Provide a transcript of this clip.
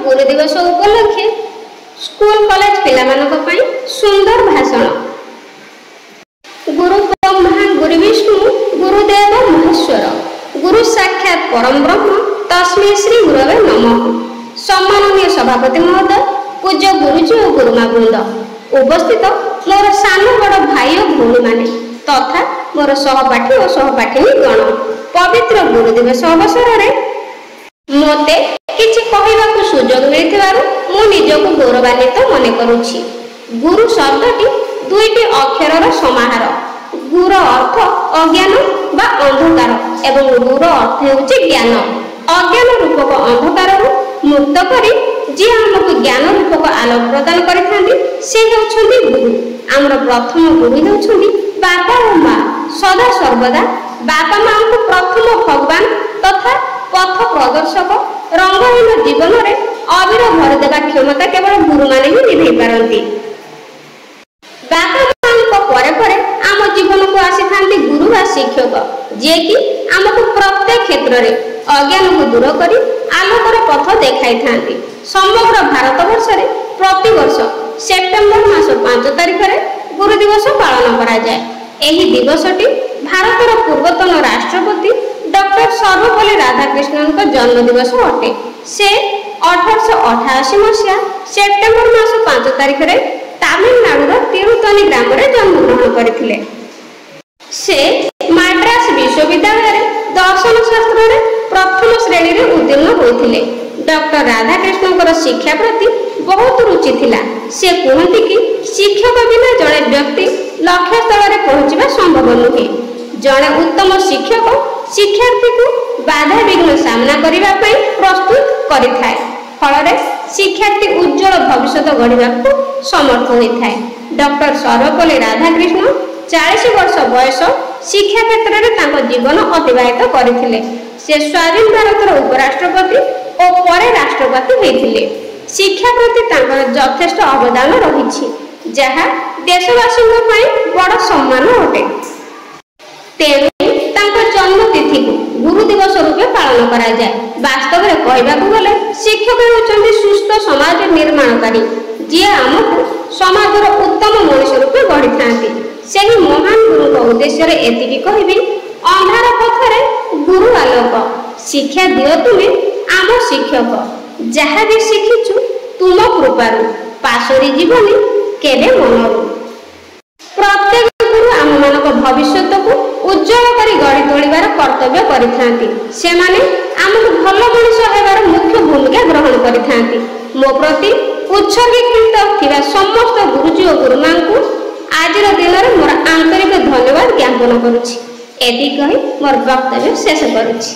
गुरु दिवस उपलक्षे school college पिलामानक पई सुंदर भाषण। गुरु ब्रह्मा गुरु विष्णु गुरुदेव महेश्वर गुरु साक्षात परम ब्रह्म तस्मै श्री गुरवे नमः। सम्माननीय सभापति महोदय, पूज्य गुरुजी और गुरुमा वृंद, उपस्थित मोर सान बड़ भाई और भौणी माने तथा मोर सहपाठी और सहपाठिनी गण, पवित्र गुरु दिवस अवसर में मते किछि कहबाकू सुजोग मिलिथिबारु मु निजको गौरवान्वित मने करूछि। गुरु शब्दटी दुईटी अक्षरर समाहार। गुर अर्थ अज्ञान बा अंधकार एवं गुर अर्थ हेउछि ज्ञान। अज्ञान रूपक अंधकारु मुक्त करी जे हमको ज्ञान रूपक आलोक प्रदान करिथांती से हेउछंती गुरु। आमर प्रथम गुरु हेउछंती बापा और माँ। सदा सर्वदा बापा माँ को प्रथम भगवान तथा पथ प्रदर्शक रंगहीन जीवन में अबीर भर देवा क्षमता केवल गुरु माने ही निभै पारंती। बापा माँ परे परे आम जीवन को आसी थांती गुरु वा शिक्षक, जे कि आमको प्रत्येक क्षेत्र में अज्ञान को दूर करी आलोकर पथ देखाई थांती। समग्र भारत वर्ष में प्रति वर्ष सेप्टेम्बर मास 5 तारिख में गुरु दिवस पालन करा जाए। एही दिवसटी भारतर पूर्वतन राष्ट्रपति डॉक्टर सर्वपल्ली राधाकृष्णन का जन्म दिवस अटे। से 1888 मसीहा सेप्टेम्बर मास 5 तारिख में तमिलनाडुर तिरुतनी ग्राम में जन्म ग्रहण करथिले। से मद्रास विश्वविद्यालय दर्शन शास्त्र में प्रथम श्रेणी में उत्तीर्ण होइथिले। डॉक्टर राधाकृष्णन शिक्षा प्रति बहुत रुचि थिला। से कहते कि शिक्षक बिना जड़े व्यक्ति लक्ष्य स्थल में पहुंचवा संभव नुहे। जड़े उत्तम शिक्षक शिक्षार्थी को बाधा विघ्न सामना करने प्रस्तुत करिथाए। फल शिक्षार्थी उज्जवल भविष्य गढ़ा समर्थ होता है। डॉक्टर सर्वपल्ली राधाकृष्ण 40 वर्ष बयस शिक्षा क्षेत्र में जीवन अतिबाहित करथिले। से स्वाधीन भारतर उपराष्ट्रपति और परे राष्ट्रपति होइथिले। शिक्षा प्रति यथेष्ट अवदान रही, जहाँ देशवासी बड़ सम्मान अटे। तेणु जन्म तिथि को गुरु दिवस रूपे पालन करा जाए। वास्तव में कहबाकू गले शिक्षक होउछन्ति सुस्थ समाज निर्माणकारी, जे आमको समाजर उत्तम मनुष्य रूपे गढ़ी थांती। सेही महान गुरु उद्देश्य एतिकी कहबी, अंधार पथरे गुरु आलोक। शिक्षा दियो तुमे आम शिक्षक, जहाँ भी शिखिछु तुम कृपारु, पासरी जीवनी केबे मनरु। प्रत्येक गुरु आम मानक भविष्य को उज्जवल करी गढ़ी तोलिबार कर्तव्य करिथांती। सेमाने आमको भल मनुष्य हेबार मुख्य भूमिका ग्रहण करिथांती। मो प्रति उत्सर्गीकृत थिबा समस्त गुरुजी और गुरुमां को आजिर दिन में मोर आंतरिक धन्यवाद ज्ञापन करुछि। एति कहि मोर वक्तव्य शेष करुछि।